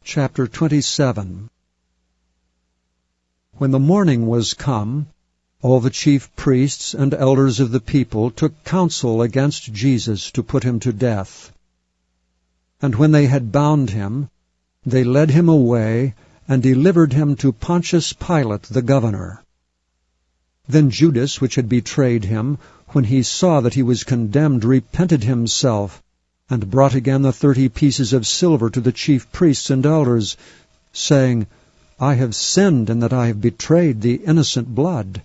Chapter 27. When the morning was come, all the chief priests and elders of the people took counsel against Jesus to put him to death. And when they had bound him, they led him away and delivered him to Pontius Pilate the governor. Then Judas, which had betrayed him, when he saw that he was condemned, repented himself, and brought again the 30 pieces of silver to the chief priests and elders, saying, I have sinned in that I have betrayed the innocent blood.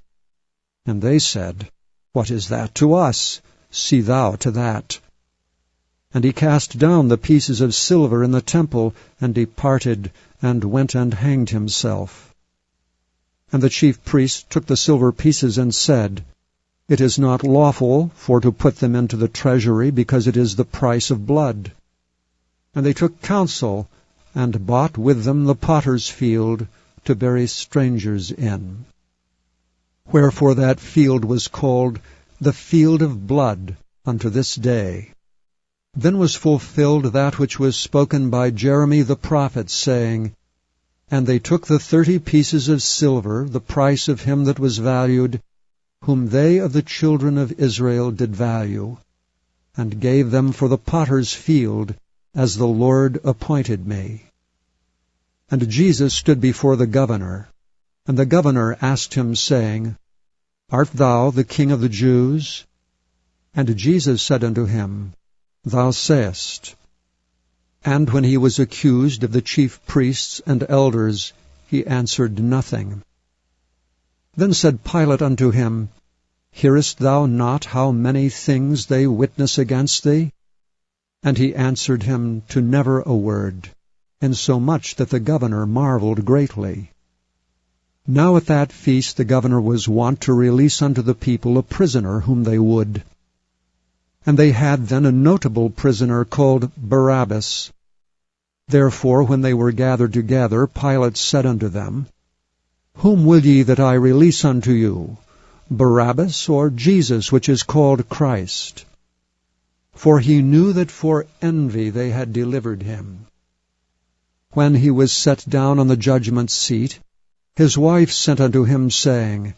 And they said, What is that to us? See thou to that. And he cast down the pieces of silver in the temple, and departed, and went and hanged himself. And the chief priests took the silver pieces, and said, It is not lawful for to put them into the treasury, because it is the price of blood. And they took counsel, and bought with them the potter's field, to bury strangers in. Wherefore that field was called the field of blood unto this day. Then was fulfilled that which was spoken by Jeremy the prophet, saying, And they took the 30 pieces of silver, the price of him that was valued, whom they of the children of Israel did value, and gave them for the potter's field, as the Lord appointed me. And Jesus stood before the governor, and the governor asked him, saying, Art thou the King of the Jews? And Jesus said unto him, Thou sayest. And when he was accused of the chief priests and elders, he answered nothing. Then said Pilate unto him, Hearest thou not how many things they witness against thee? And he answered him to never a word, insomuch that the governor marveled greatly. Now at that feast the governor was wont to release unto the people a prisoner whom they would. And they had then a notable prisoner called Barabbas. Therefore when they were gathered together, Pilate said unto them, Whom will ye that I release unto you, Barabbas, or Jesus, which is called Christ? For he knew that for envy they had delivered him. When he was set down on the judgment seat, his wife sent unto him, saying,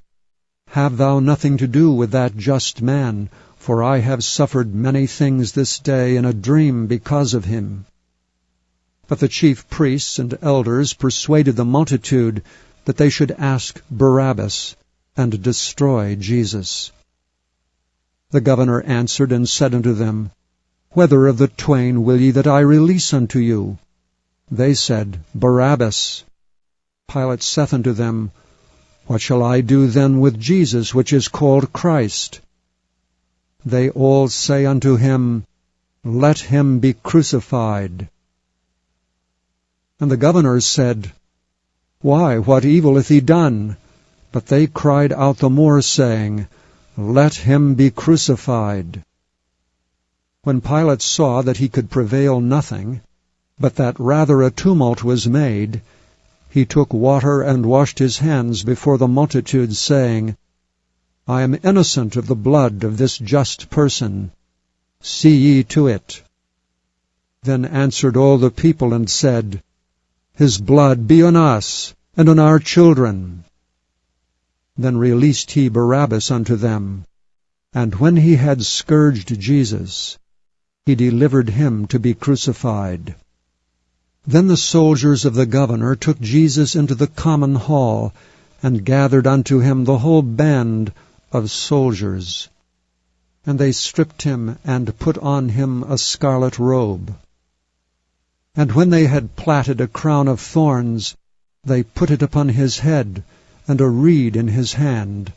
Have thou nothing to do with that just man, for I have suffered many things this day in a dream because of him. But the chief priests and elders persuaded the multitude that they should ask Barabbas, and destroy Jesus. The governor answered and said unto them, Whether of the twain will ye that I release unto you? They said, Barabbas. Pilate saith unto them, What shall I do then with Jesus, which is called Christ? They all say unto him, Let him be crucified. And the governor said, Why, what evil hath he done? But they cried out the more, saying, Let him be crucified. When Pilate saw that he could prevail nothing, but that rather a tumult was made, he took water and washed his hands before the multitude, saying, I am innocent of the blood of this just person. See ye to it. Then answered all the people and said, His blood be on us, and on our children. Then released he Barabbas unto them, and when he had scourged Jesus, he delivered him to be crucified. Then the soldiers of the governor took Jesus into the common hall, and gathered unto him the whole band of soldiers. And they stripped him, and put on him a scarlet robe. And when they had platted a crown of thorns, they put it upon his head, and a reed in his hand.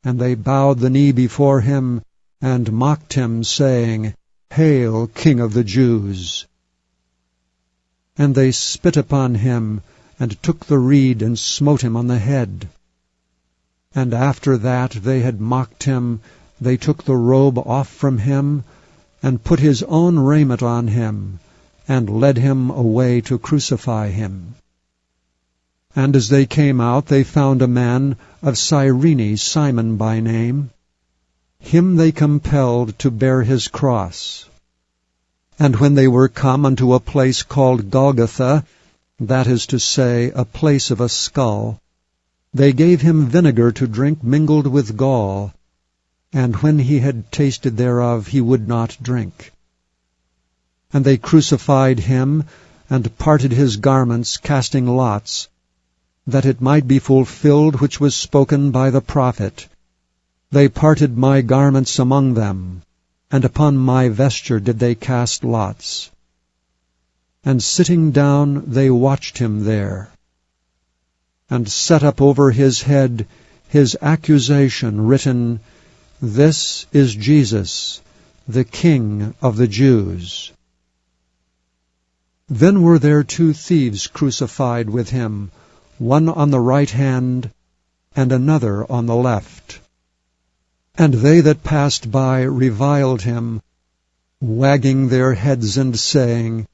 And they bowed the knee before him, and mocked him, saying, Hail, King of the Jews! And they spit upon him, and took the reed, and smote him on the head. And after that they had mocked him, they took the robe off from him, and put his own raiment on him, and led him away to crucify him. And as they came out, they found a man of Cyrene, Simon by name. Him they compelled to bear his cross. And when they were come unto a place called Golgotha, that is to say, a place of a skull, they gave him vinegar to drink mingled with gall, and when he had tasted thereof, he would not drink. And they crucified him, and parted his garments, casting lots, that it might be fulfilled which was spoken by the prophet, They parted my garments among them, and upon my vesture did they cast lots. And sitting down they watched him there, and set up over his head his accusation written, This is Jesus, the King of the Jews. Then were there 2 thieves crucified with him, one on the right hand, and another on the left. And they that passed by reviled him, wagging their heads and saying,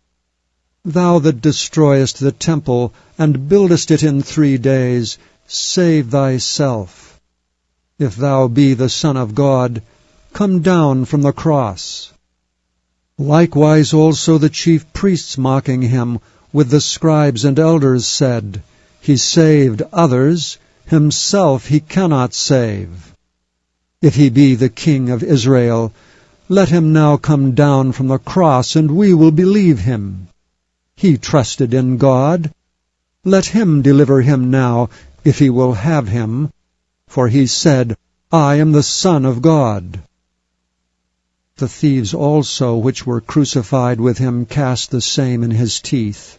Thou that destroyest the temple, and buildest it in 3 days, save thyself. If thou be the Son of God, come down from the cross. Likewise also the chief priests mocking him, with the scribes and elders said, He saved others, himself he cannot save. If he be the King of Israel, let him now come down from the cross, and we will believe him. He trusted in God. Let him deliver him now, if he will have him. For he said, I am the Son of God. The thieves also which were crucified with him cast the same in his teeth.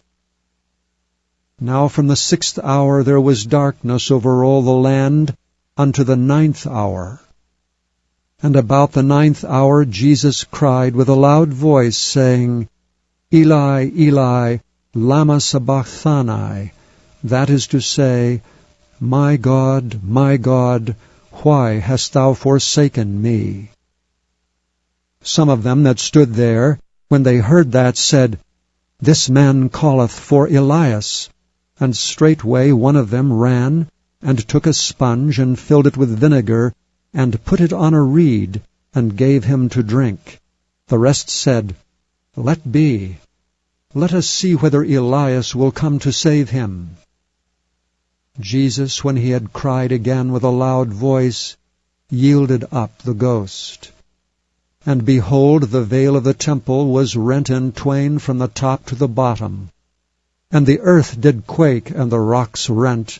Now from the 6th hour there was darkness over all the land unto the 9th hour. And about the 9th hour Jesus cried with a loud voice, saying, Eli, Eli, lama sabachthani, that is to say, my God, why hast thou forsaken me? Some of them that stood there, when they heard that, said, This man calleth for Elias. And straightway one of them ran, and took a sponge, and filled it with vinegar, and put it on a reed, and gave him to drink. The rest said, Let be. Let us see whether Elias will come to save him. Jesus, when he had cried again with a loud voice, yielded up the ghost. And behold, the veil of the temple was rent in twain from the top to the bottom. And the earth did quake, and the rocks rent,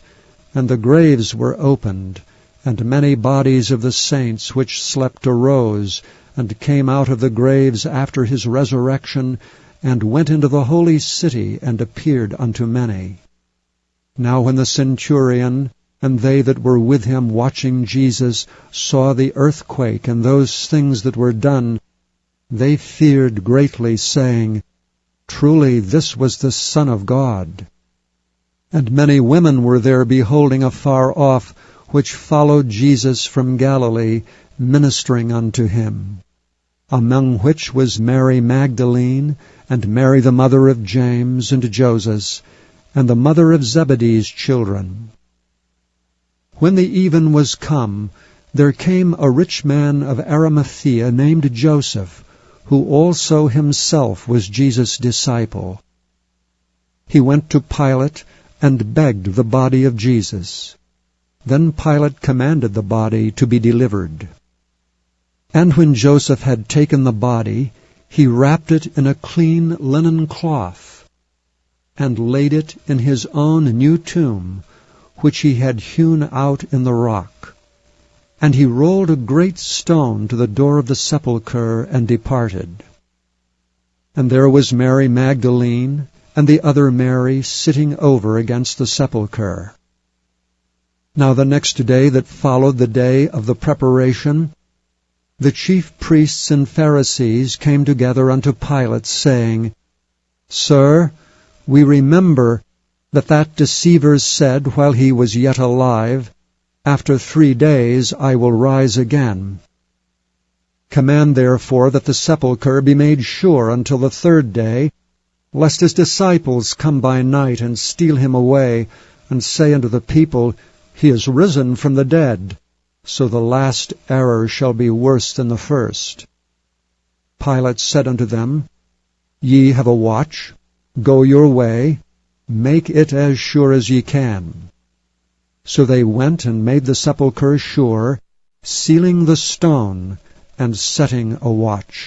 and the graves were opened, and many bodies of the saints which slept arose, and came out of the graves after his resurrection, and went into the holy city, and appeared unto many. Now when the centurion and they that were with him watching Jesus saw the earthquake and those things that were done, they feared greatly, saying, Truly this was the Son of God. And many women were there beholding afar off, which followed Jesus from Galilee, ministering unto him, among which was Mary Magdalene, and Mary the mother of James and Joses, and the mother of Zebedee's children. When the even was come, there came a rich man of Arimathea named Joseph, who also himself was Jesus' disciple. He went to Pilate, and begged the body of Jesus. Then Pilate commanded the body to be delivered. And when Joseph had taken the body, he wrapped it in a clean linen cloth, and laid it in his own new tomb, which he had hewn out in the rock. And he rolled a great stone to the door of the sepulchre, and departed. And there was Mary Magdalene, and the other Mary, sitting over against the sepulchre. Now the next day that followed the day of the preparation, the chief priests and Pharisees came together unto Pilate, saying, Sir, we remember that deceiver said while he was yet alive, After 3 days I will rise again. Command therefore that the sepulchre be made sure until the 3rd day, lest his disciples come by night and steal him away, and say unto the people, He is risen from the dead, so the last error shall be worse than the first. Pilate said unto them, Ye have a watch, go your way, make it as sure as ye can. So they went and made the sepulchre sure, sealing the stone, and setting a watch.